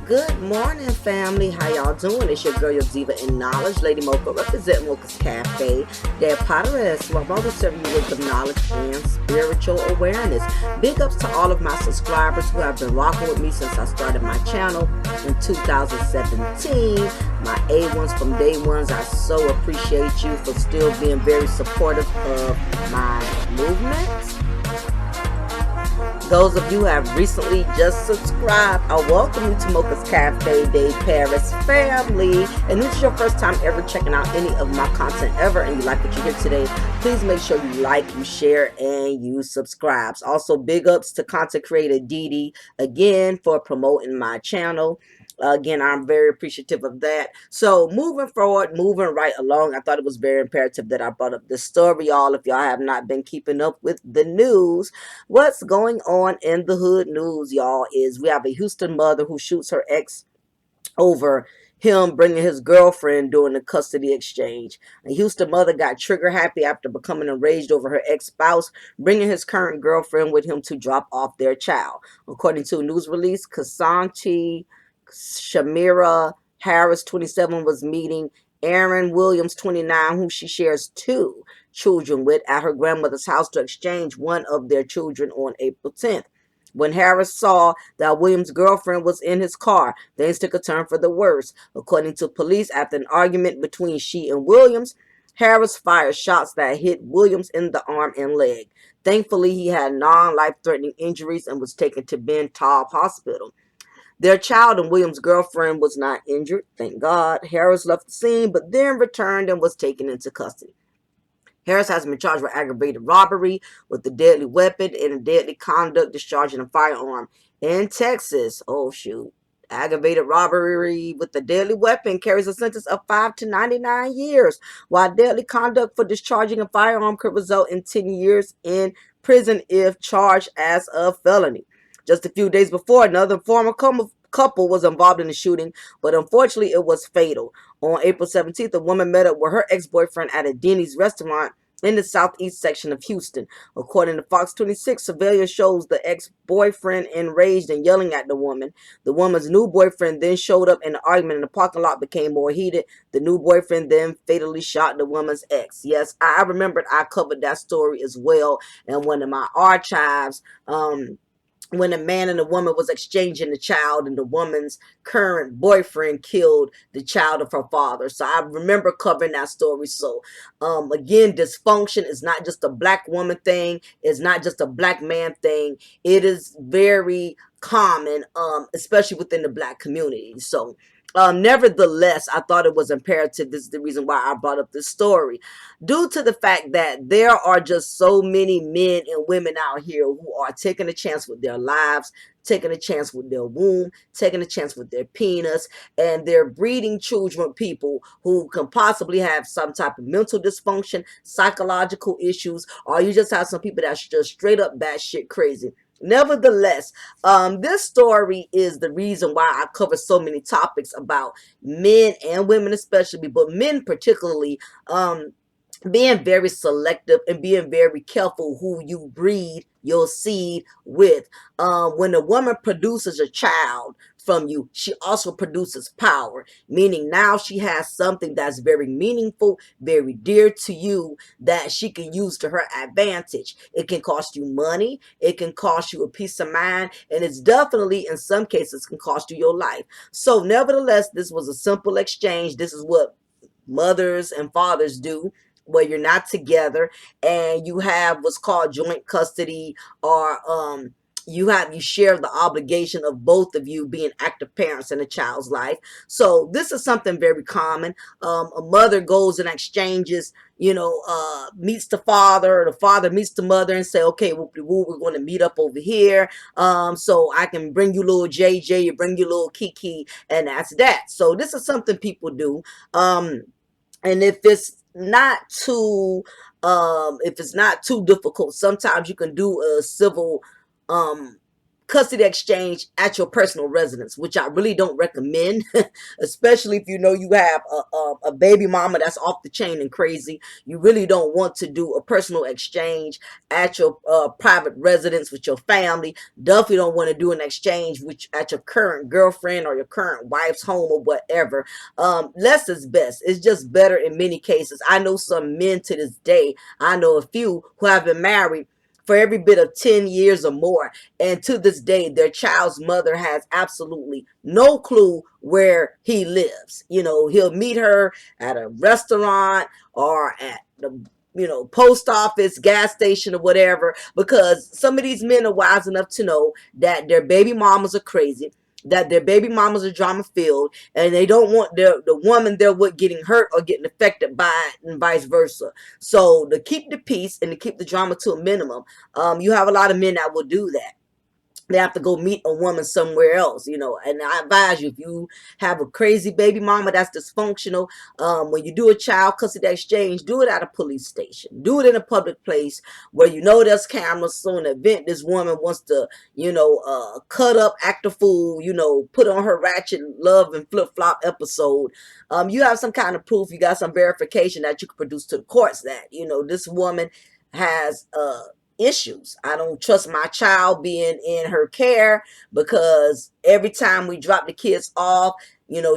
Good morning, family. How y'all doing? It's your girl, your diva in knowledge, Lady Mocha, representing Mocha's Cafe, their Potteress, where I'm always serving you with the knowledge and spiritual awareness. Big ups to all of my subscribers who have been rocking with me since I started my channel in 2017. My A1s from day ones, I so appreciate you for still being very supportive of my movement. Those of you who have recently just subscribed, I welcome you to Mocha's Cafe Day Paris family. And this is your first time ever checking out any of my content ever, and you like what you hear today, please make sure you like, you share, and you subscribe. Also, big ups to content creator Dee again for promoting my channel. Again, I'm very appreciative of that. So moving forward, moving right along, I thought it was very imperative that I brought up this story, y'all. If y'all have not been keeping up with the news, what's going on in the hood news, y'all, is we have a Houston mother who shoots her ex over him bringing his girlfriend during the custody exchange. A Houston mother got trigger happy after becoming enraged over her ex-spouse bringing his current girlfriend with him to drop off their child. According to a news release, Kasanti Shamira Harris, 27, was meeting Aaron Williams, 29, who she shares 2 children with, at her grandmother's house to exchange one of their children on April 10th. When Harris saw that Williams' girlfriend was in his car, things took a turn for the worse. According to police, after an argument between she and Williams, Harris fired shots that hit Williams in the arm and leg. Thankfully, he had non-life-threatening injuries and was taken to Ben Taub Hospital. Their child and Williams' girlfriend was not injured, thank God. Harris left the scene, but then returned and was taken into custody. Harris has been charged with aggravated robbery with a deadly weapon and a deadly conduct discharging a firearm in Texas. Oh, shoot. Aggravated robbery with a deadly weapon carries a sentence of 5 to 99 years, while deadly conduct for discharging a firearm could result in 10 years in prison if charged as a felony. Just a few days before, another former couple was involved in the shooting, but unfortunately it was fatal. On April 17th, a woman met up with her ex-boyfriend at a Denny's restaurant in the southeast section of Houston. According to Fox 26, surveillance shows the ex-boyfriend enraged and yelling at the woman. The woman's new boyfriend then showed up, and the argument in the parking lot became more heated. The new boyfriend then fatally shot the woman's ex. Yes, I remembered I covered that story as well in one of my archives. When a man and a woman was exchanging the child, and the woman's current boyfriend killed the child of her father. So I remember covering that story. So again, dysfunction is not just a black woman thing. It's not just a black man thing. It is very common, especially within the black community. So nevertheless, I thought it was imperative. This is the reason why I brought up this story, due to the fact that there are just so many men and women out here who are taking a chance with their lives, taking a chance with their womb, taking a chance with their penis, and they're breeding children with people who can possibly have some type of mental dysfunction, psychological issues, or you just have some people that's just straight up batshit crazy. Nevertheless, this story is the reason why I cover so many topics about men and women especially, but men particularly, being very selective and being very careful who you breed your seed with. When a woman produces a child from you, she also produces power, meaning now she has something that's very meaningful, very dear to you, that she can use to her advantage. It can cost you money, it can cost you a peace of mind, and it's definitely in some cases can cost you your life. So nevertheless, this was a simple exchange. This is what mothers and fathers do, where you're not together and you have what's called joint custody, or you share the obligation of both of you being active parents in a child's life. So this is something very common. A mother goes and exchanges, meets the father meets the mother and say, okay, we're going to meet up over here, so I can bring you little JJ, you bring you little Kiki, and that's that. So this is something people do. And if it's not too difficult, sometimes you can do a civil custody exchange at your personal residence, which I really don't recommend, especially if you know you have a baby mama that's off the chain and crazy. You really don't want to do a personal exchange at your private residence with your family. Definitely don't want to do an exchange with at your current girlfriend or your current wife's home or whatever. Less is best. It's just better in many cases. I know some men to this day, I know a few who have been married for every bit of 10 years or more. And to this day, their child's mother has absolutely no clue where he lives. You know, he'll meet her at a restaurant or at the post office, gas station, or whatever, because some of these men are wise enough to know that their baby mamas are crazy, that their baby mamas are drama filled, and they don't want the woman they're with getting hurt or getting affected by it, and vice versa. So to keep the peace and to keep the drama to a minimum, you have a lot of men that will do that. They have to go meet a woman somewhere else, and I advise you, if you have a crazy baby mama that's dysfunctional, when you do a child custody exchange, do it at a police station, do it in a public place where you know there's cameras, so in the event this woman wants to cut up, act a fool, put on her ratchet love and flip-flop episode, you have some kind of proof, you got some verification that you can produce to the courts that this woman has issues. I don't trust my child being in her care, because every time we drop the kids off,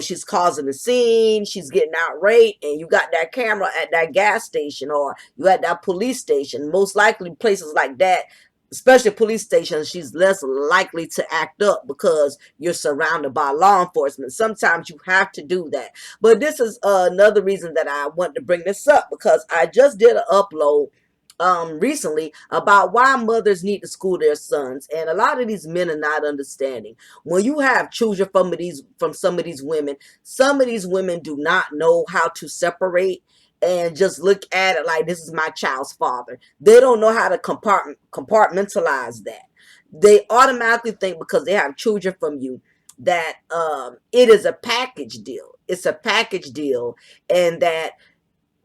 she's causing a scene, she's getting outraged, and you got that camera at that gas station or you at that police station. Most likely places like that, especially police stations, she's less likely to act up because you're surrounded by law enforcement. Sometimes you have to do that. But this is another reason that I want to bring this up, because I just did an upload recently about why mothers need to school their sons, and a lot of these men are not understanding. When you have children from some of these women, some of these women do not know how to separate and just look at it like, this is my child's father. They don't know how to compartmentalize that. They automatically think because they have children from you that it is a package deal. It's a package deal, and that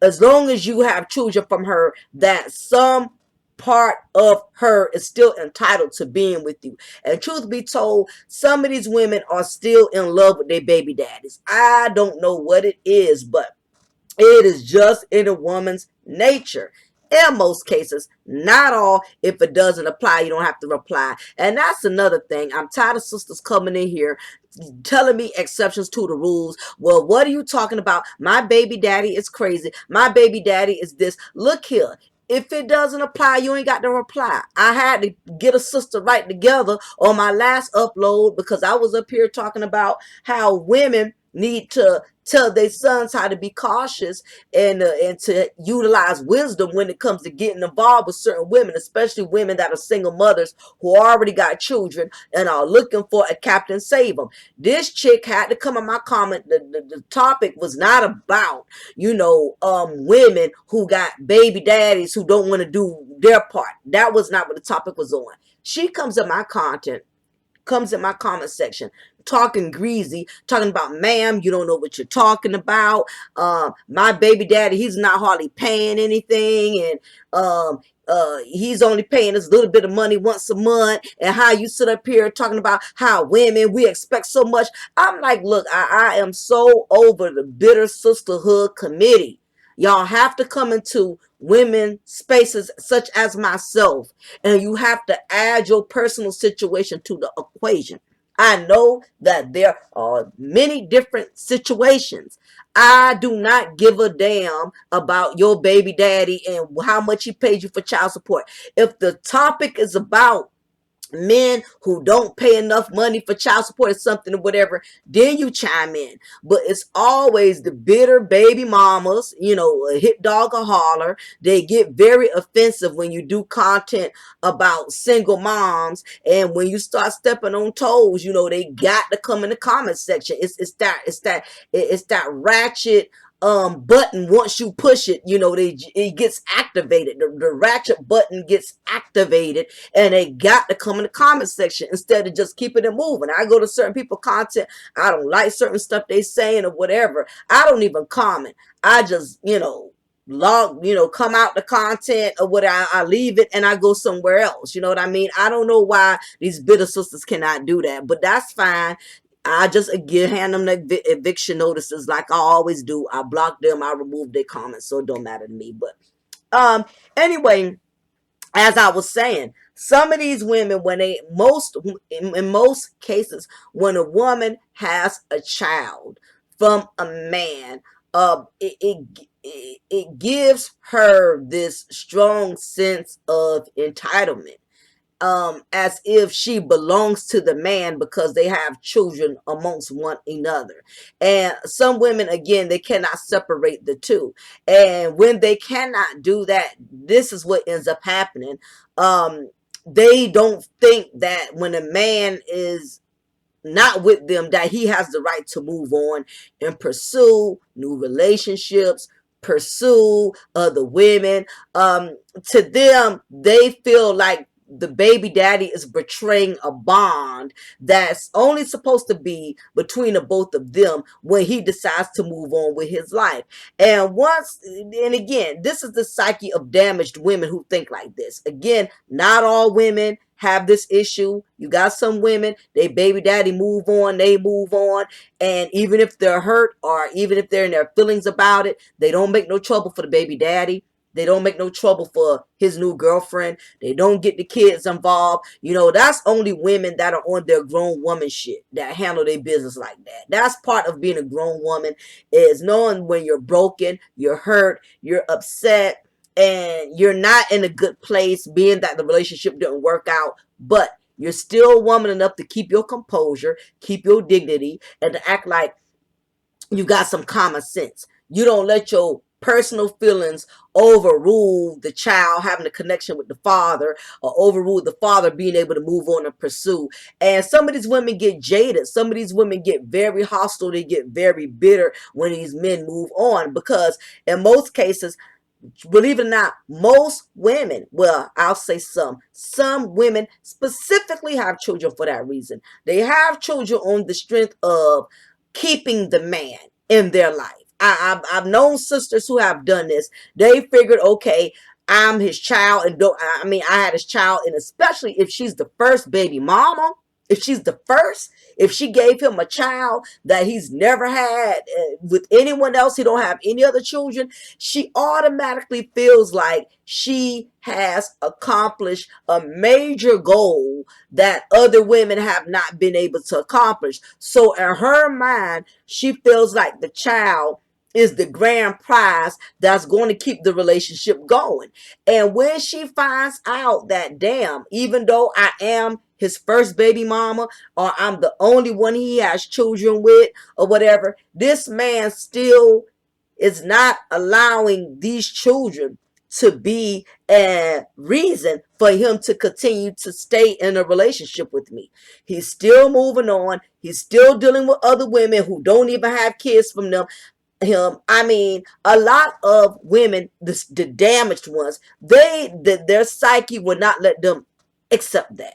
as long as you have children from her, that some part of her is still entitled to being with you. And truth be told, some of these women are still in love with their baby daddies. I don't know what it is, but it is just in a woman's nature. In most cases, not all. If it doesn't apply, you don't have to reply. And that's another thing. I'm tired of sisters coming in here telling me exceptions to the rules. Well, what are you talking about? My baby daddy is crazy. My baby daddy is this. Look here. If it doesn't apply, you ain't got to reply. I had to get a sister right together on my last upload, because I was up here talking about how women need to tell their sons how to be cautious and to utilize wisdom when it comes to getting involved with certain women, especially women that are single mothers who already got children and are looking for a captain save them. This chick had to come in my comment. The topic was not about women who got baby daddies who don't want to do their part. That was not what the topic was on. She comes in my comment section talking greasy, talking about, ma'am, you don't know what you're talking about. My baby daddy, he's not hardly paying anything, and he's only paying us a little bit of money once a month, and how you sit up here talking about how women, we expect so much. I'm like, look, I am so over the bitter sisterhood committee. Y'all have to come into women spaces such as myself, and you have to add your personal situation to the equation. I know that there are many different situations. I do not give a damn about your baby daddy and how much he pays you for child support. If the topic is about men who don't pay enough money for child support or something or whatever, then you chime in. But it's always the bitter baby mamas, a hit dog or holler. They get very offensive when you do content about single moms, and when you start stepping on toes, they got to come in the comment section. It's that ratchet button. Once you push it, it gets activated. The ratchet button gets activated, and they got to come in the comment section instead of just keeping it moving. I go to certain people content, I don't like certain stuff they saying or whatever, I don't even comment. I just log, come out the content or what, I leave it and I go somewhere else. You know what I mean? I don't know why these bitter sisters cannot do that, but that's fine. I just again hand them the eviction notices like I always do. I block them, I remove their comments, so it don't matter to me. But anyway, as I was saying, some of these women, when they in most cases, when a woman has a child from a man, it gives her this strong sense of entitlement, as if she belongs to the man because they have children amongst one another. And some women, again, they cannot separate the two. And when they cannot do that, this is what ends up happening. They don't think that when a man is not with them, that he has the right to move on and pursue new relationships, pursue other women. To them, they feel like the baby daddy is betraying a bond that's only supposed to be between the both of them when he decides to move on with his life. And again, this is the psyche of damaged women who think like this. Again, not all women have this issue. You got some women, they baby daddy move on, they move on, and even if they're hurt or even if they're in their feelings about it, they don't make no trouble for the baby daddy. They don't make no trouble for his new girlfriend. They don't get the kids involved. That's only women that are on their grown woman shit that handle their business like that. That's part of being a grown woman, is knowing when you're broken, you're hurt, you're upset, and you're not in a good place, being that the relationship didn't work out, but you're still woman enough to keep your composure, keep your dignity, and to act like you got some common sense. You don't let your personal feelings overrule the child having a connection with the father, or overrule the father being able to move on and pursue. And some of these women get jaded. Some of these women get very hostile. They get very bitter when these men move on, because in most cases, believe it or not, most women, well, I'll say some women specifically have children for that reason. They have children on the strength of keeping the man in their life. I've known sisters who have done this. They figured, okay, I'm his child, and I had his child, and especially if she's the first baby mama, if she gave him a child that he's never had with anyone else, he don't have any other children, she automatically feels like she has accomplished a major goal that other women have not been able to accomplish. So in her mind, she feels like the child is the grand prize that's going to keep the relationship going. And when she finds out that, damn, even though I am his first baby mama, or I'm the only one he has children with, or whatever, this man still is not allowing these children to be a reason for him to continue to stay in a relationship with me. He's still moving on. He's still dealing with other women who don't even have kids from him. I mean, a lot of women, the damaged ones, their psyche will not let them accept that.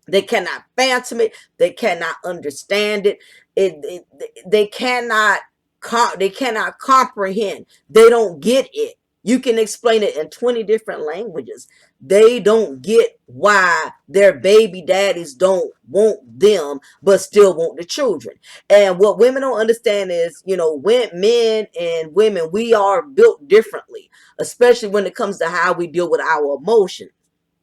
They cannot phantom it. They cannot understand it. They cannot comprehend. They don't get it. You can explain it in 20 different languages. They don't get why their baby daddies don't want them, but still want the children. And what women don't understand is, when men and women, we are built differently, especially when it comes to how we deal with our emotions.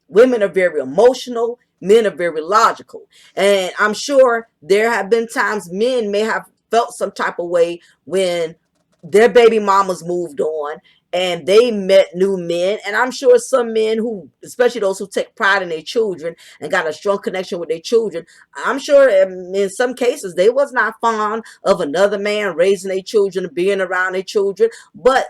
Women are very emotional. Men are very logical. And I'm sure there have been times men may have felt some type of way when their baby mamas moved on and they met new men. And I'm sure some men who, especially those who take pride in their children and got a strong connection with their children, I'm sure in some cases they was not fond of another man raising their children, being around their children. But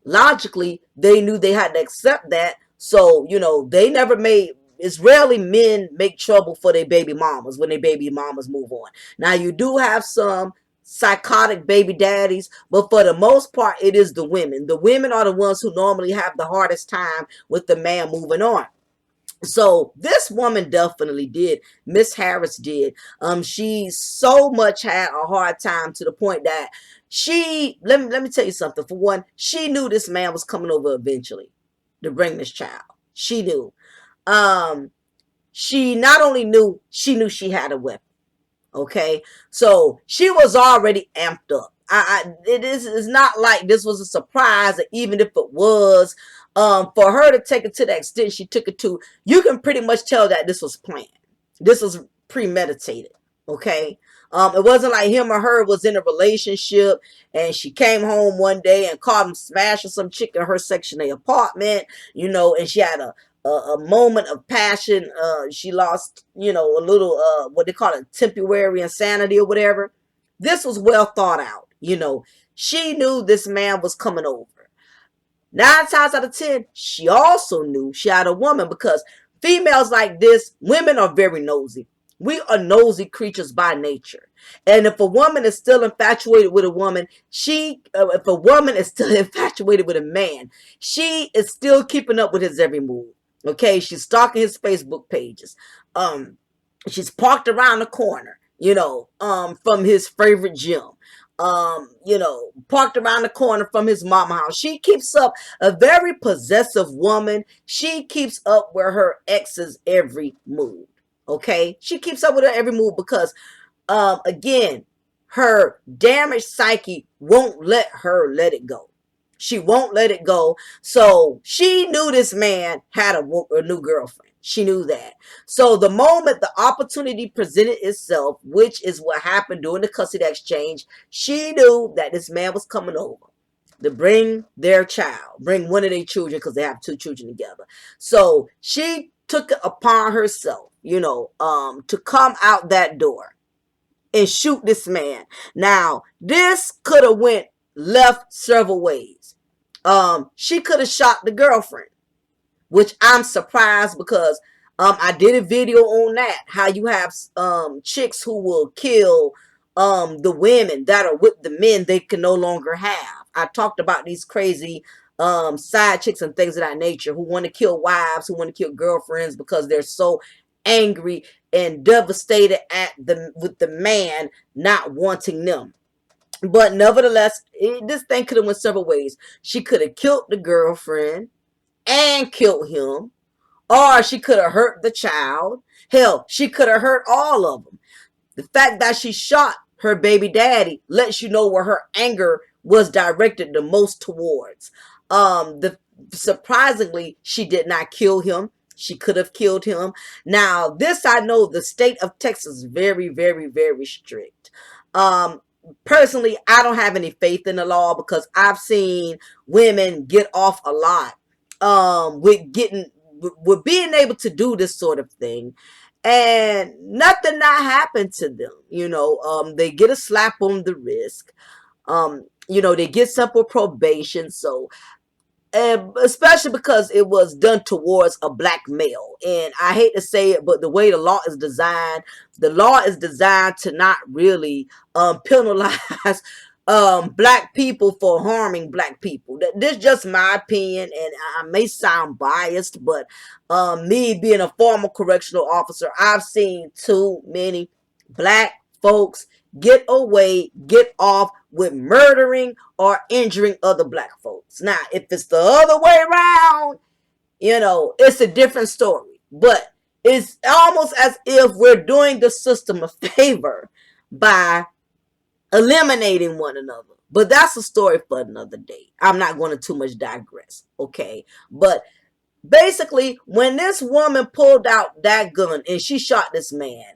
logically, they knew they had to accept that. So, they never made, it's rarely men make trouble for their baby mamas when their baby mamas move on. Now, you do have some psychotic baby daddies, but for the most part, it is the women. The women are the ones who normally have the hardest time with the man moving on. So this woman definitely did. Miss Harris did. She so much had a hard time, to the point that let me tell you something. For one, she knew this man was coming over eventually to bring this child. She knew. Um, she not only knew, she knew she had a weapon. Okay, so she was already amped up. It's not like this was a surprise, even if it was. For her to take it to the extent she took it to, you can pretty much tell that this was planned. This was premeditated. Okay, it wasn't like him or her was in a relationship and she came home one day and caught him smashing some chick in her section of the apartment, and she had a moment of passion. She lost, a little, what they call it, temporary insanity or whatever. This was well thought out. She knew this man was coming over. 9 times out of 10, she also knew she had a woman, because females like this, women are very nosy. We are nosy creatures by nature. And if a woman is still infatuated with a woman, if a woman is still infatuated with a man, she is still keeping up with his every move. Okay, she's stalking his Facebook pages. She's parked around the corner, from his favorite gym. Parked around the corner from his mama house. She keeps up, a very possessive woman. She keeps up with her ex's every move. Okay, she keeps up with her every move because, again, her damaged psyche won't let her let it go. She won't let it go. So she knew this man had a new girlfriend. She knew that. So the moment the opportunity presented itself, which is what happened during the custody exchange, she knew that this man was coming over to bring their child, bring one of their children, because they have 2 children together. So she took it upon herself, to come out that door and shoot this man. Now, this could have went left several ways. She could have shot the girlfriend, which I'm surprised, because I did a video on that, how you have chicks who will kill the women that are with the men they can no longer have. I talked about these crazy side chicks and things of that nature who want to kill wives, who want to kill girlfriends because they're so angry and devastated with the man not wanting them. But nevertheless, this thing could have went several ways. She could have killed the girlfriend and killed him, or she could have hurt the child. Hell, she could have hurt all of them. The fact that she shot her baby daddy lets you know where her anger was directed the most towards. Surprisingly, she did not kill him. She could have killed him. Now, this I know the state of Texas is very, very, very strict. Personally, I don't have any faith in the law, because I've seen women get off a lot with being able to do this sort of thing, and nothing not happened to them. They get a slap on the wrist. They get simple probation. So, especially because it was done towards a black male. And I hate to say it, but the way the law is designed to not really penalize black people for harming black people. This is just my opinion, and I may sound biased, but me being a former correctional officer, I've seen too many black folks get off with murdering or injuring other black folks. Now, if it's the other way around, it's a different story. But it's almost as if we're doing the system a favor by eliminating one another. But that's a story for another day. I'm not going to too much digress. Okay. But basically, when this woman pulled out that gun and she shot this man,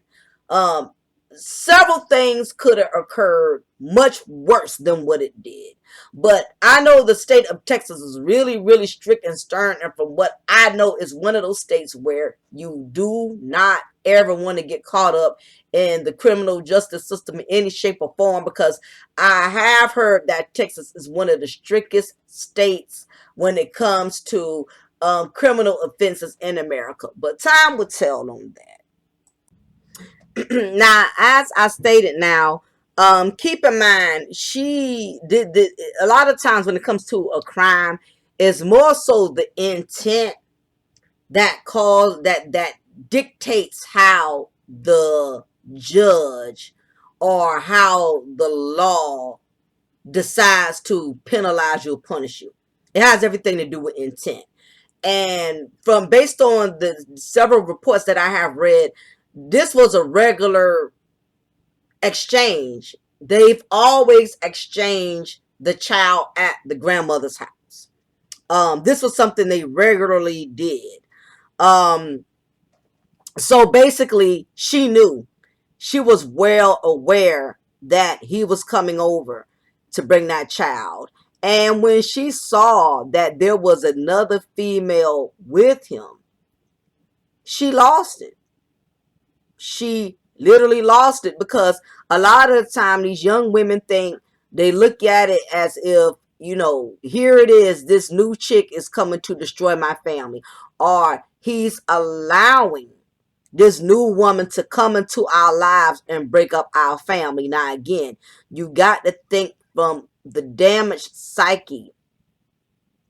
several things could have occurred much worse than what it did. But I know the state of Texas is really, really strict and stern. And from what I know, is one of those states where you do not ever want to get caught up in the criminal justice system in any shape or form, because I have heard that Texas is one of the strictest states when it comes to criminal offenses in America. But time will tell on that. Now, as I stated, keep in mind, she did a lot of times when it comes to a crime, it's more so the intent that dictates how the judge or how the law decides to penalize you or punish you. It has everything to do with intent. And from based on the several reports that I have read, this was a regular exchange. They've always exchanged the child at the grandmother's house. This was something they regularly did. Um, so basically, she knew, she was well aware that he was coming over to bring that child. And when she saw that there was another female with him, she lost it. She literally lost it, because a lot of the time these young women think, they look at it as if, here it is, this new chick is coming to destroy my family, or he's allowing this new woman to come into our lives and break up our family. Now again, you got to think from the damaged psyche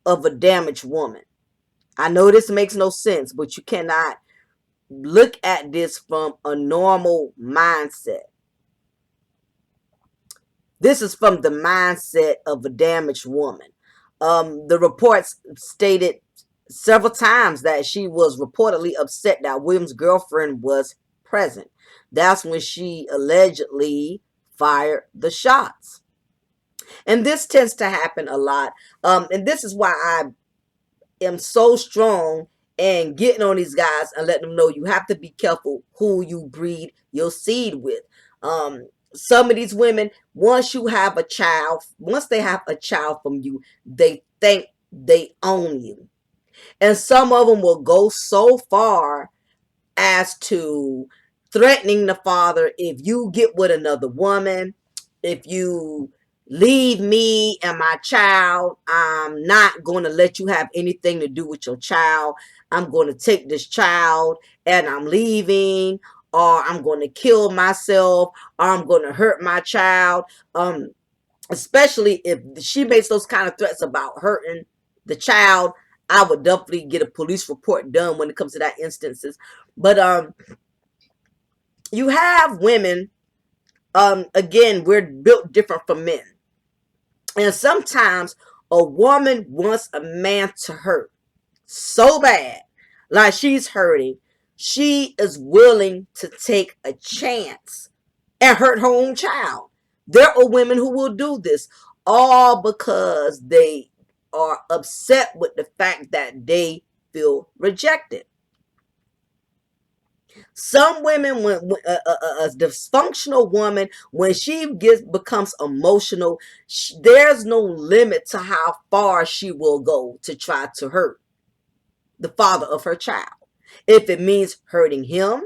of a damaged woman. I know this makes no sense, but you cannot look at this from a normal mindset. This is from the mindset of a damaged woman. The reports stated several times that she was reportedly upset that William's girlfriend was present. That's when she allegedly fired the shots. And this tends to happen a lot. And this is why I am so strong and getting on these guys and letting them know you have to be careful who you breed your seed with. Some of these women, once they have a child from you, they think they own you. And some of them will go so far as to threatening the father: if you get with another woman, if you leave me and my child, I'm not going to let you have anything to do with your child. I'm going to take this child and I'm leaving, or I'm going to kill myself, or I'm going to hurt my child. Especially if she makes those kind of threats about hurting the child, I would definitely get a police report done when it comes to that instances. But you have women, again, we're built different from men. And sometimes a woman wants a man to hurt so bad, like she's hurting, she is willing to take a chance and hurt her own child. There are women who will do this, all because they are upset with the fact that they feel rejected. Some women, when a dysfunctional woman, when she becomes emotional, there's no limit to how far she will go to try to hurt the father of her child. If it means hurting him,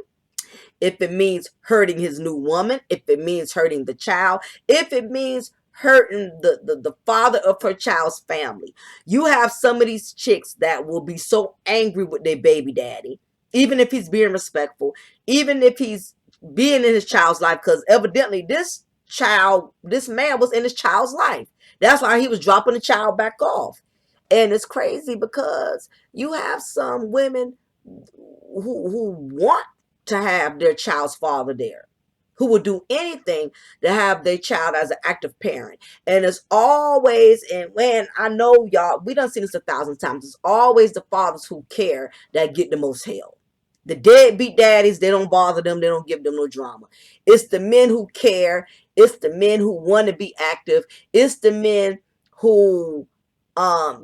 if it means hurting his new woman, if it means hurting the child, if it means hurting the father of her child's family. You have some of these chicks that will be so angry with their baby daddy, even if he's being respectful, even if he's being in his child's life, because evidently this man was in his child's life. That's why he was dropping the child back off. And it's crazy because you have some women who want to have their child's father there, who will do anything to have their child as an active parent. And it's always, and when I know y'all, we done seen this 1,000 times, it's always the fathers who care that get the most hell. The deadbeat daddies, they don't bother them, they don't give them no drama. It's the men who care, it's the men who want to be active, it's the men who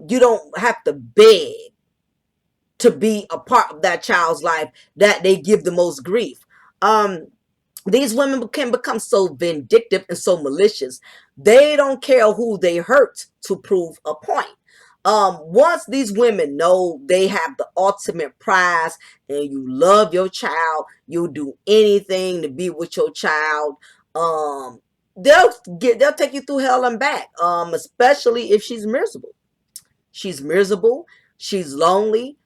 you don't have to beg to be a part of that child's life, that they give the most grief. These women can become so vindictive and so malicious. They don't care who they hurt to prove a point. Once these women know they have the ultimate prize and you love your child, you'll do anything to be with your child. They'll take you through hell and back. Especially if she's miserable. She's miserable. She's lonely.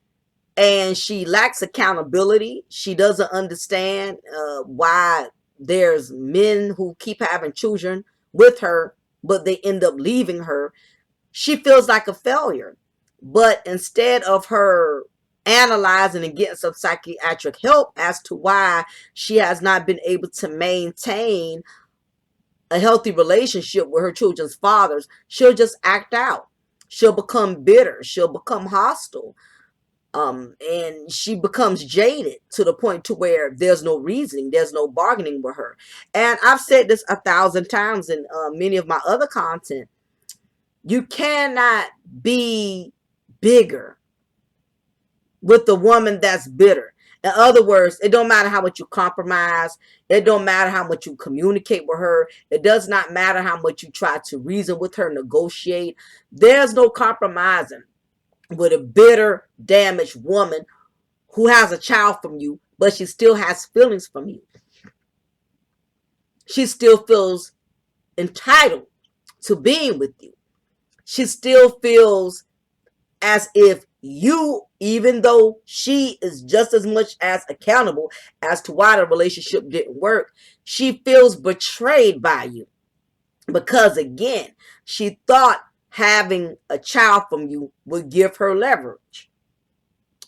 And she lacks accountability. She doesn't understand why there's men who keep having children with her, but they end up leaving her. She feels like a failure. But instead of her analyzing and getting some psychiatric help as to why she has not been able to maintain a healthy relationship with her children's fathers, she'll just act out. She'll become bitter. She'll become hostile. And she becomes jaded to the point to where there's no reasoning, there's no bargaining with her. And I've said this 1,000 times in many of my other content. You cannot be bigger with the woman that's bitter. In other words, it don't matter how much you compromise. It don't matter how much you communicate with her. It does not matter how much you try to reason with her, negotiate. There's no compromising with a bitter, damaged woman who has a child from you, but she still has feelings from you. She still feels entitled to being with you. She still feels as if you, even though she is just as much as accountable as to why the relationship didn't work, she feels betrayed by you. Because again, she thought having a child from you would give her leverage.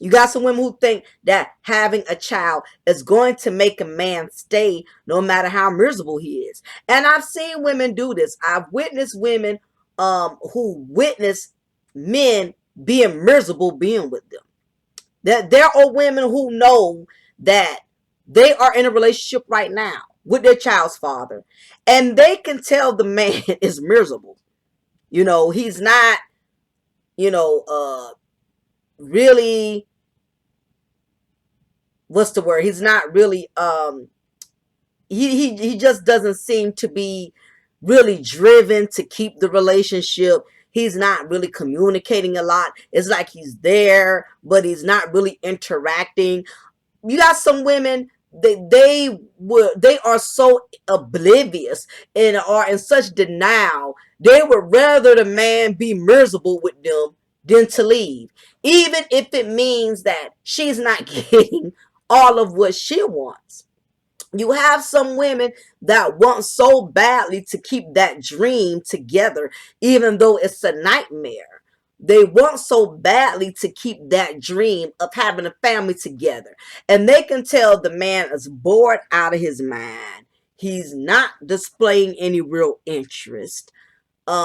You got some women who think that having a child is going to make a man stay no matter how miserable he is. And I've seen women do this. I've witnessed women who witness men being miserable being with them. That there are women who know that they are in a relationship right now with their child's father, and they can tell the man is miserable. You know, he's not, really, what's the word? He's not really, he just doesn't seem to be really driven to keep the relationship. He's not really communicating a lot. It's like he's there, but he's not really interacting. You got some women, they are so oblivious and are in such denial. They would rather the man be miserable with them than to leave, even if it means that she's not getting all of what she wants. You have some women that want so badly to keep that dream together, even though it's a nightmare. They want so badly to keep that dream of having a family together. And they can tell the man is bored out of his mind. He's not displaying any real interest.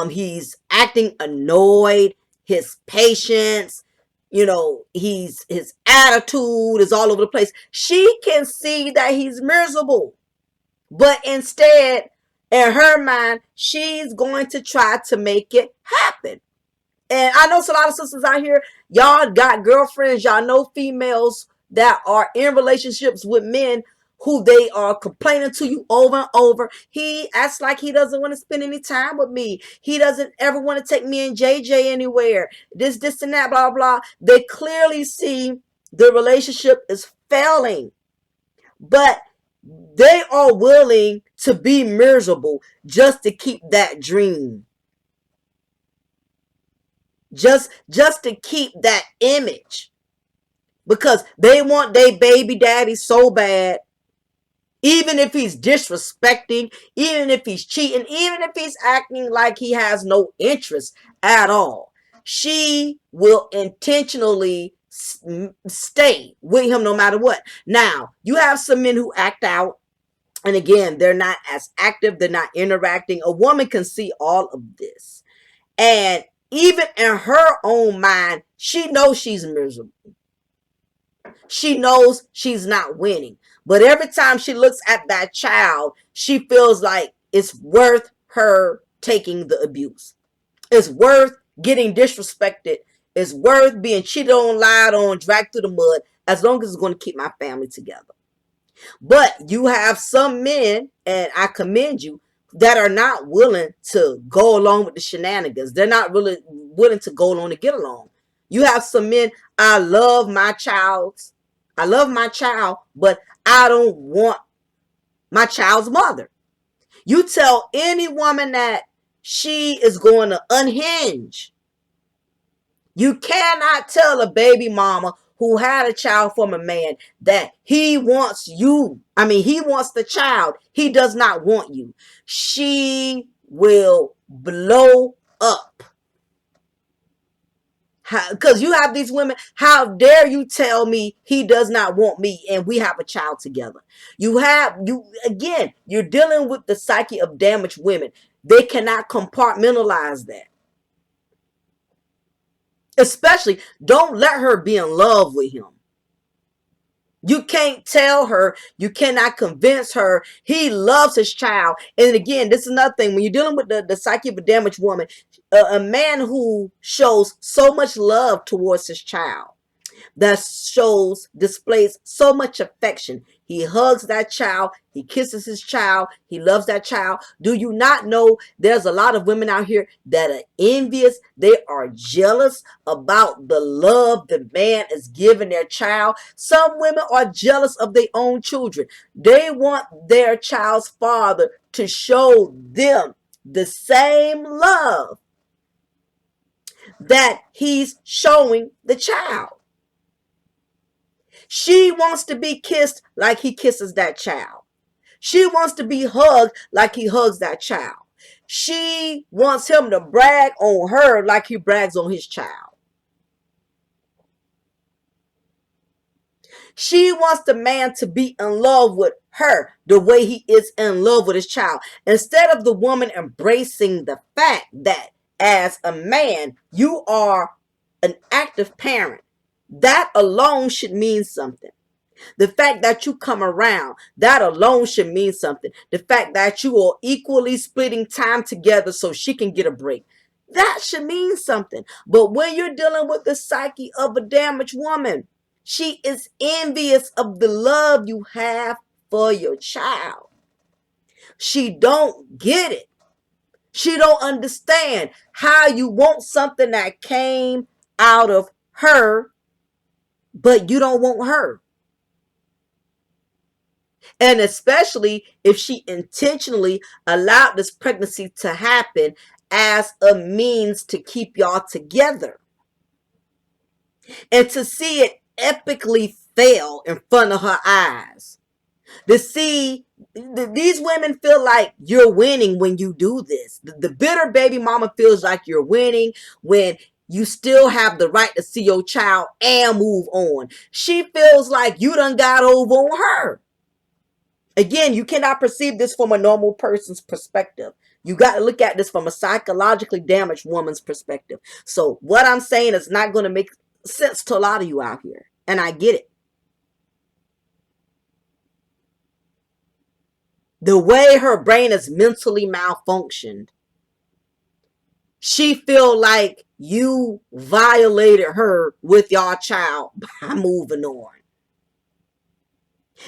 He's acting annoyed. His patience, his attitude is all over the place. She can see that he's miserable, but instead, in her mind, she's going to try to make it happen. And I know it's a lot of sisters out here, y'all got girlfriends, y'all know females that are in relationships with men who they are complaining to you over and over. He acts like he doesn't want to spend any time with me. He doesn't ever want to take me and JJ anywhere. This and that, blah, blah. They clearly see the relationship is failing. But they are willing to be miserable just to keep that dream. Just to keep that image. Because they want their baby daddy so bad. Even if he's disrespecting, even if he's cheating, even if he's acting like he has no interest at all, she will intentionally stay with him no matter what. Now, you have some men who act out, and again, they're not as active, they're not interacting. A woman can see all of this. And even in her own mind, she knows she's miserable. She knows she's not winning. But every time she looks at that child, she feels like it's worth her taking the abuse. It's worth getting disrespected. It's worth being cheated on, lied on, dragged through the mud, as long as it's going to keep my family together. But you have some men, and I commend you, that are not willing to go along with the shenanigans. They're not really willing to go along to get along. You have some men, I love my child, but I don't want my child's mother. You tell any woman that she is going to unhinge. You cannot tell a baby mama who had a child from a man that he wants you. I mean, he wants the child. He does not want you. She will blow up. Because you have these women, how dare you tell me he does not want me and we have a child together? You're dealing with the psyche of damaged women. They cannot compartmentalize that. Especially, don't let her be in love with him. You can't tell her, you cannot convince her he loves his child. And again, this is another thing. When you're dealing with the psyche of a damaged woman, a man who shows so much love towards his child, that displays so much affection. He hugs that child. He kisses his child. He loves that child. Do you not know there's a lot of women out here that are envious? They are jealous about the love the man is giving their child. Some women are jealous of their own children. They want their child's father to show them the same love that he's showing the child. She wants to be kissed like he kisses that child. She wants to be hugged like he hugs that child. She wants him to brag on her like he brags on his child. She wants the man to be in love with her the way he is in love with his child. Instead of the woman embracing the fact that as a man, you are an active parent. That alone should mean something. The fact that you come around, that alone should mean something. The fact that you are equally splitting time together so she can get a break, that should mean something. But when you're dealing with the psyche of a damaged woman, she is envious of the love you have for your child. She don't get it. She don't understand how you want something that came out of her, but you don't want her. And especially if she intentionally allowed this pregnancy to happen as a means to keep y'all together. And to see it epically fail in front of her eyes. To see these women feel like you're winning when you do this. The bitter baby mama feels like you're winning when you still have the right to see your child and move on. She feels like you done got over on her. Again, you cannot perceive this from a normal person's perspective. You got to look at this from a psychologically damaged woman's perspective. So what I'm saying is not going to make sense to a lot of you out here. And I get it. The way her brain is mentally malfunctioned, she feel like you violated her with your child by moving on.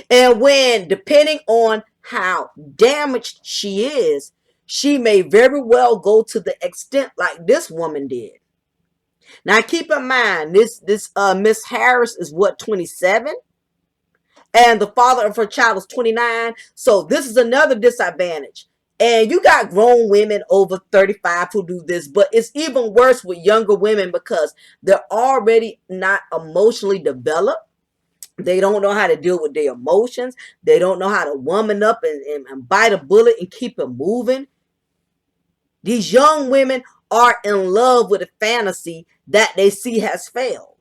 And when, depending on how damaged she is, she may very well go to the extent like this woman did. Now keep in mind, this Miss Harris is what, 27? And the father of her child is 29. So this is another disadvantage. And you got grown women over 35 who do this, but it's even worse with younger women because they're already not emotionally developed. They don't know how to deal with their emotions. They don't know how to woman up and bite a bullet and keep it moving. These young women are in love with a fantasy that they see has failed.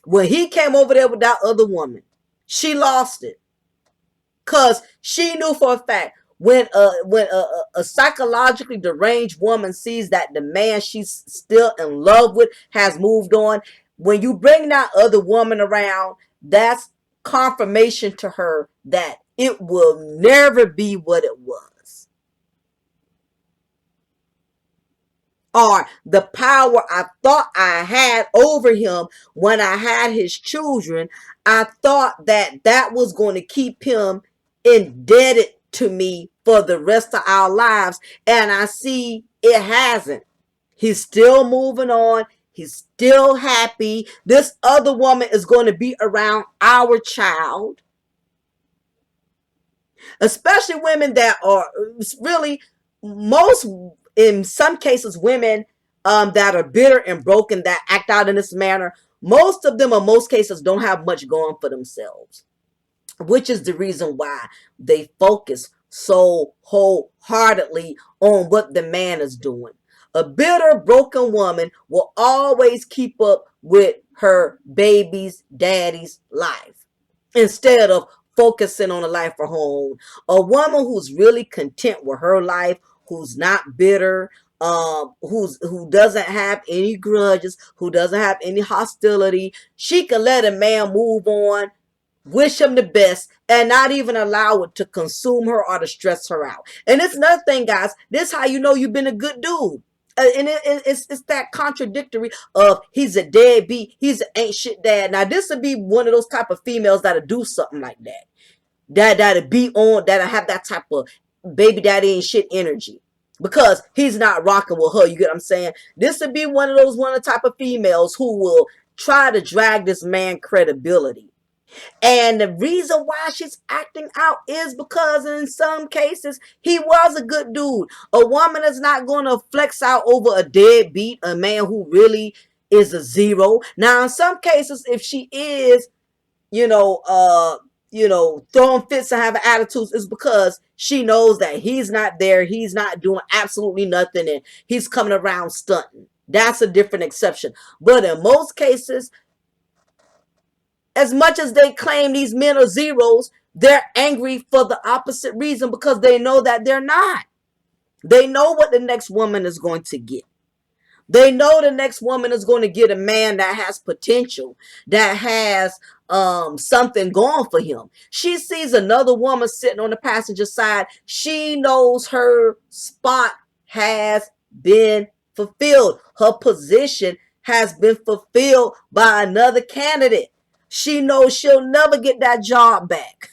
When he came over there with that other woman, she lost it. Because she knew for a fact when a psychologically deranged woman sees that the man she's still in love with has moved on, when you bring that other woman around, that's confirmation to her that it will never be what it was. Or the power I thought I had over him when I had his children, I thought that that was going to keep him indebted to me for the rest of our lives. And I see it hasn't. He's still moving on. He's still happy. This other woman is going to be around our child. Especially women that are really, in some cases, women that are bitter and broken, that act out in this manner. Most of them, in most cases, don't have much going for themselves. Which is the reason why they focus so wholeheartedly on what the man is doing. A bitter, broken woman will always keep up with her baby's daddy's life instead of focusing on a life of her own. A woman who's really content with her life, who's not bitter, who doesn't have any grudges, who doesn't have any hostility, she can let a man move on, wish him the best, and not even allow it to consume her or to stress her out. And it's another thing, guys. This is how you know you've been a good dude. And it's that contradictory of he's a deadbeat, he's an ain't shit dad. Now this would be one of those type of females that'll do something like that. That'll be on, that'll have that type of baby daddy ain't shit energy. Because he's not rocking with her. You get what I'm saying? This would be one of the type of females who will try to drag this man credibility. And the reason why she's acting out is because in some cases, he was a good dude. A woman is not going to flex out over a deadbeat, a man who really is a zero. Now, in some cases, if she is, throwing fits and having attitudes, is because she knows that he's not there. He's not doing absolutely nothing, and he's coming around stunting. That's a different exception. But in most cases, as much as they claim these men are zeros, they're angry for the opposite reason, because they know that they're not. They know what the next woman is going to get. They know the next woman is going to get a man that has potential, that has something going for him. She sees another woman sitting on the passenger side. She knows her spot has been fulfilled. Her position has been fulfilled by another candidate. She knows she'll never get that job back.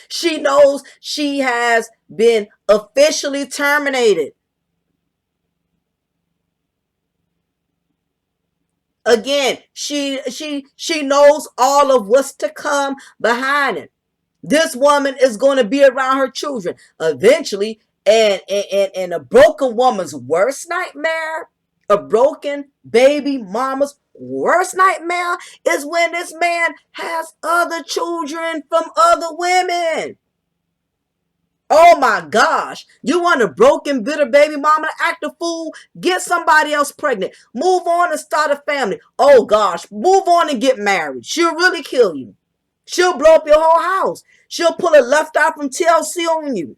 She knows she has been officially terminated. Again, she knows all of what's to come behind it. This woman is going to be around her children eventually, and a broken woman's worst nightmare, a broken baby mama's worst nightmare, is when this man has other children from other women. Oh my gosh. You want a broken, bitter baby mama to act a fool? Get somebody else pregnant. Move on and start a family. Oh gosh. Move on and get married. She'll really kill you. She'll blow up your whole house. She'll pull a left eye from TLC on you.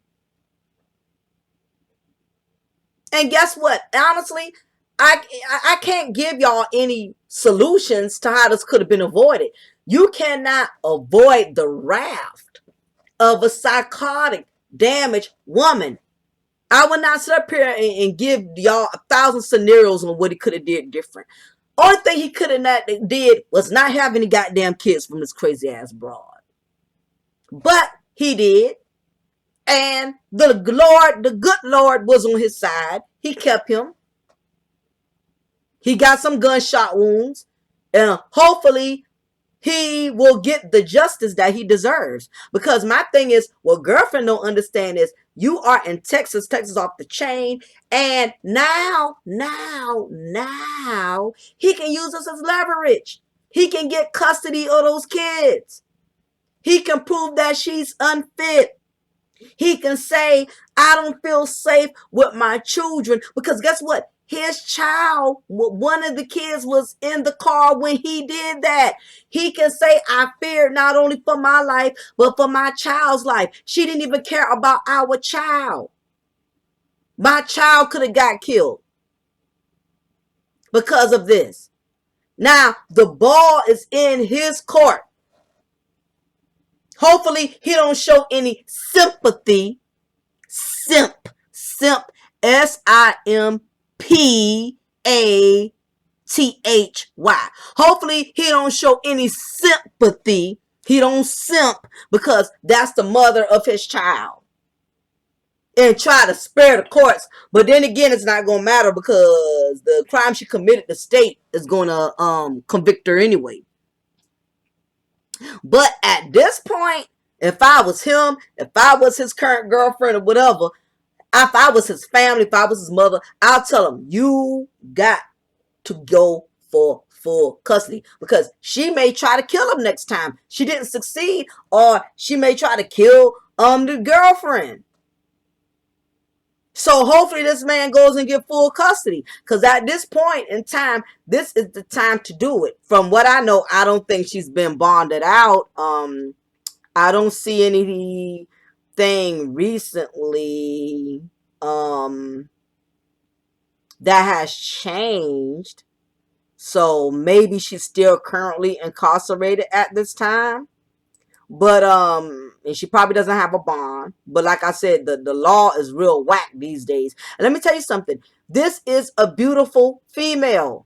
And guess what? Honestly, I can't give y'all any solutions to how this could have been avoided. You cannot avoid the wrath of a psychotic, damaged woman. I would not sit up here and give y'all 1,000 scenarios on what he could have did different. Only thing he could have not did was not have any goddamn kids from this crazy ass broad. But he did. And the good Lord was on his side. He kept him. He got some gunshot wounds, and hopefully he will get the justice that he deserves. Because my thing is, what girlfriend don't understand is, you are in Texas off the chain, and now he can use us as leverage. He can get custody of those kids. He can prove that she's unfit. He can say, I don't feel safe with my children, because guess what? His child, one of the kids, was in the car when he did that. He can say, I feared not only for my life, but for my child's life. She didn't even care about our child. My child could have got killed because of this. Now, the ball is in his court. Hopefully, he don't show any sympathy. Simp. S-I-M-P-A-T-H-Y. Hopefully, he don't show any sympathy. He don't simp, because that's the mother of his child. And try to spare the courts. But then again, it's not going to matter, because the crime she committed, the state is going to convict her anyway. But at this point, if I was him, if I was his current girlfriend or whatever, if I was his family, if I was his mother, I'll tell him, you got to go for full custody, because she may try to kill him next time. She didn't succeed, or she may try to kill the girlfriend. So hopefully this man goes and get full custody. Because at this point in time, this is the time to do it. From what I know, I don't think she's been bonded out. I don't see anything recently that has changed. So maybe she's still currently incarcerated at this time. But and she probably doesn't have a bond. But like I said, the law is real whack these days. And let me tell you something. This is a beautiful female.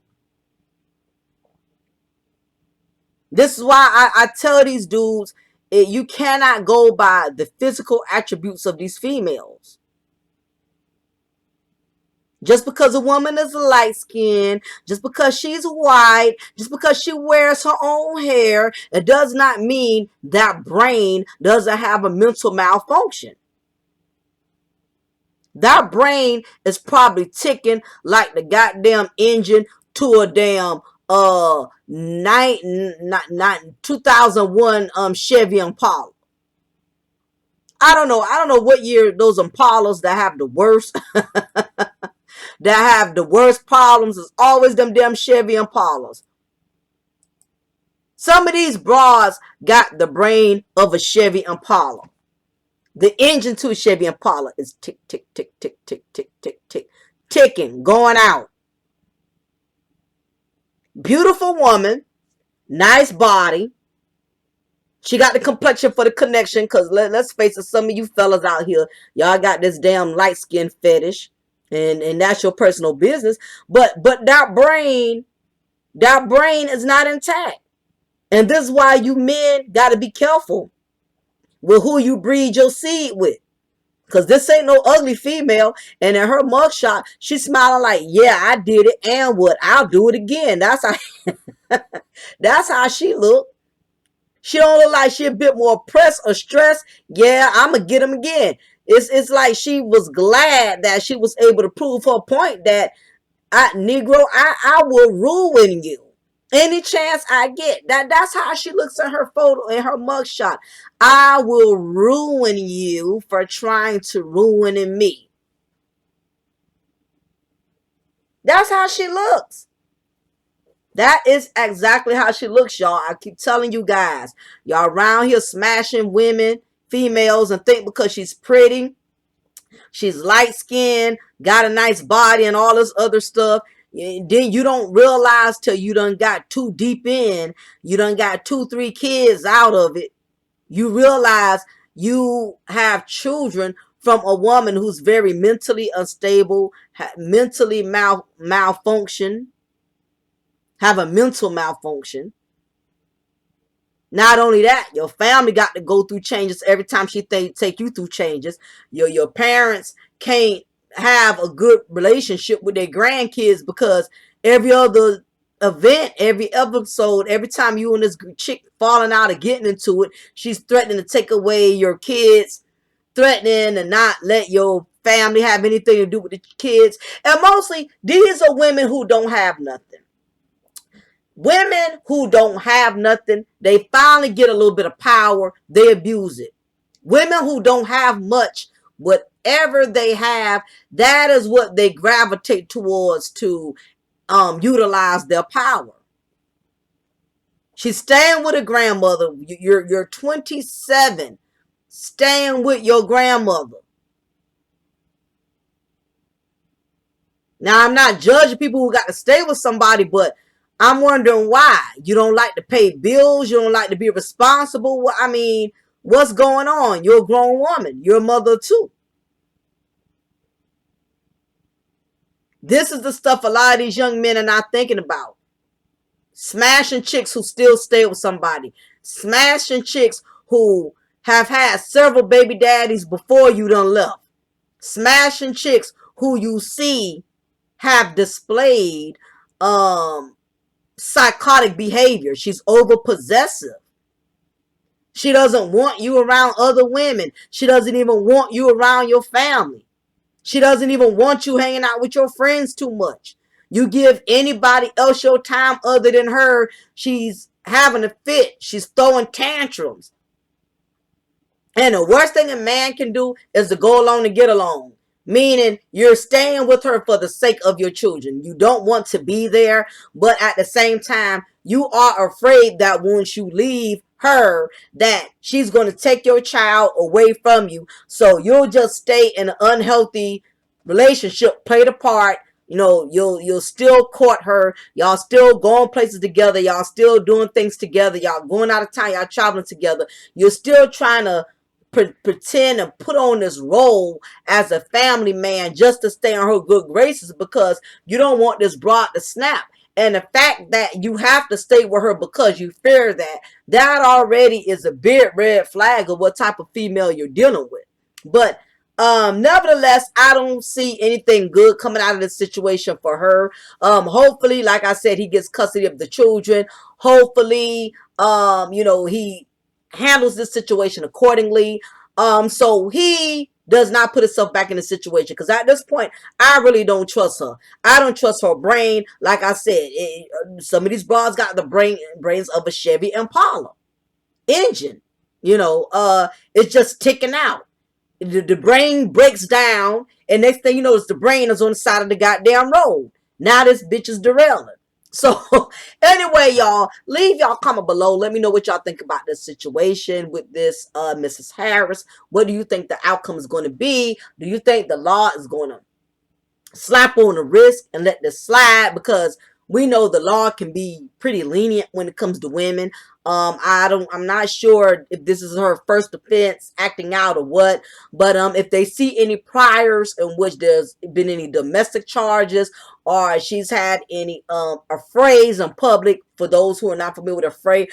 This is why I tell these dudes, you cannot go by the physical attributes of these females. Just because a woman is light skinned, just because she's white, just because she wears her own hair, it does not mean that brain doesn't have a mental malfunction. That brain is probably ticking like the goddamn engine to a damn 2001 Chevy Impala. I don't know what year those Impalas that have the worst that have the worst problems is always them damn Chevy Impalas. Some of these broads got the brain of a Chevy Impala. The engine to a Chevy Impala is tick, tick, tick, tick, tick, tick, tick, tick, ticking, going out. Beautiful woman, nice body. She got the complexion for the connection, because let's face it, some of you fellas out here, y'all got this damn light skin fetish. And that's your personal business. But that brain is not intact. And this is why you men got to be careful with who you breed your seed with. Because this ain't no ugly female. And in her mugshot, she's smiling like, yeah, I did it. And what? I'll do it again. That's how she look. She don't look like she a bit more pressed or stressed. Yeah, I'm going to get him again. It's like she was glad that she was able to prove her point that, Negro, I will ruin you. Any chance I get. That's how she looks in her photo, in her mugshot. I will ruin you for trying to ruin me. That's how she looks. That is exactly how she looks, y'all. I keep telling you guys. Y'all around here smashing women, females, and think because she's pretty, she's light-skinned, got a nice body and all this other stuff. Then you don't realize till you done got too deep in, you done got 2-3 kids out of it. You realize you have children from a woman who's very mentally unstable, mentally malfunction, have a mental malfunction. Not only that, your family got to go through changes every time she take you through changes. Your parents can't have a good relationship with their grandkids because every other event, every episode, every time you and this chick falling out or getting into it, she's threatening to take away your kids, threatening to not let your family have anything to do with the kids. And mostly, these are women who don't have nothing. Women who don't have nothing, they finally get a little bit of power, they abuse it. Women who don't have much, whatever they have, that is what they gravitate towards to utilize their power. She's staying with her grandmother. You're 27, staying with your grandmother. Now, I'm not judging people who got to stay with somebody, but I'm wondering why. You don't like to pay bills. You don't like to be responsible. I mean, what's going on? You're a grown woman. You're a mother too. This is the stuff a lot of these young men are not thinking about. Smashing chicks who still stay with somebody. Smashing chicks who have had several baby daddies before you done left. Smashing chicks who you see have displayed psychotic behavior. She's over possessive. She doesn't want you around other women. She doesn't even want you around your family. She doesn't even want you hanging out with your friends too much. You give anybody else your time other than her, she's having a fit. She's throwing tantrums. And the worst thing a man can do is to go along to get along. Meaning you're staying with her for the sake of your children. You don't want to be there, but at the same time, you are afraid that once you leave her, that she's going to take your child away from you. So you'll just stay in an unhealthy relationship, play the part. You know, you'll still court her. Y'all still going places together. Y'all still doing things together. Y'all going out of town. Y'all traveling together. You're still trying to pretend and put on this role as a family man just to stay on her good graces, because you don't want this broad to snap. And the fact that you have to stay with her because you fear that already is a big red flag of what type of female you're dealing with. But nevertheless, I don't see anything good coming out of this situation for her. Hopefully, like I said, he gets custody of the children. Hopefully, he handles this situation accordingly. So he does not put himself back in the situation, because at this point, I really don't trust her. I don't trust her brain. Like I said, some of these bras got the brains of a Chevy Impala engine. It's just ticking out. The brain breaks down, and next thing you know, the brain is on the side of the goddamn road. Now this bitch is derailing. So anyway, y'all, leave y'all comment below. Let me know what y'all think about this situation with this Mrs. Harris. What do you think the outcome is going to be? Do you think the law is going to slap on the wrist and let this slide? Because we know the law can be pretty lenient when it comes to women. I'm not sure if this is her first offense acting out or what, but if they see any priors in which there's been any domestic charges, or she's had any affrays in public. For those who are not familiar with affray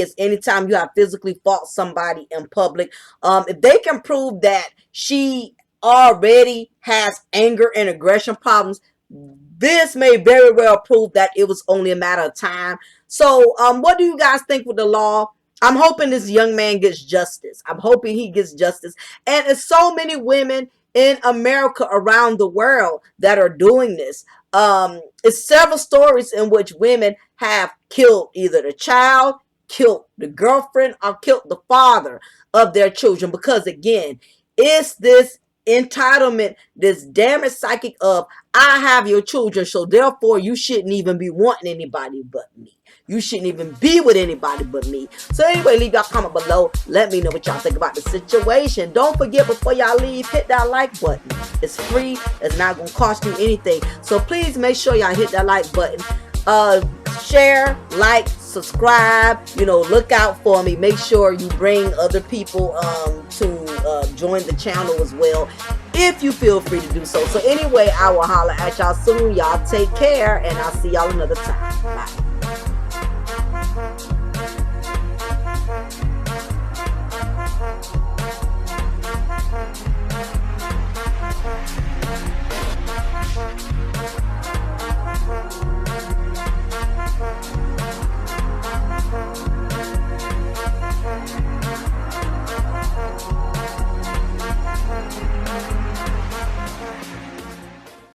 is anytime you have physically fought somebody in public. If they can prove that she already has anger and aggression problems, this may very well prove that it was only a matter of time. So what do you guys think with the law? I'm hoping this young man gets justice. I'm hoping he gets justice. And there's so many women in America, around the world, that are doing this. It's several stories in which women have killed either the child, killed the girlfriend, or killed the father of their children, because again, it's this entitlement, this damaged psychic of, I have your children, so therefore you shouldn't even be wanting anybody but me. You shouldn't even be with anybody but me. So anyway, leave y'all comment below. Let me know what y'all think about the situation. Don't forget, before y'all leave, hit that like button. It's free. It's not going to cost you anything. So please make sure y'all hit that like button. Share, like, subscribe. Look out for me. Make sure you bring other people to join the channel as well, if you feel free to do so. So anyway, I will holler at y'all soon. Y'all take care, and I'll see y'all another time. Bye.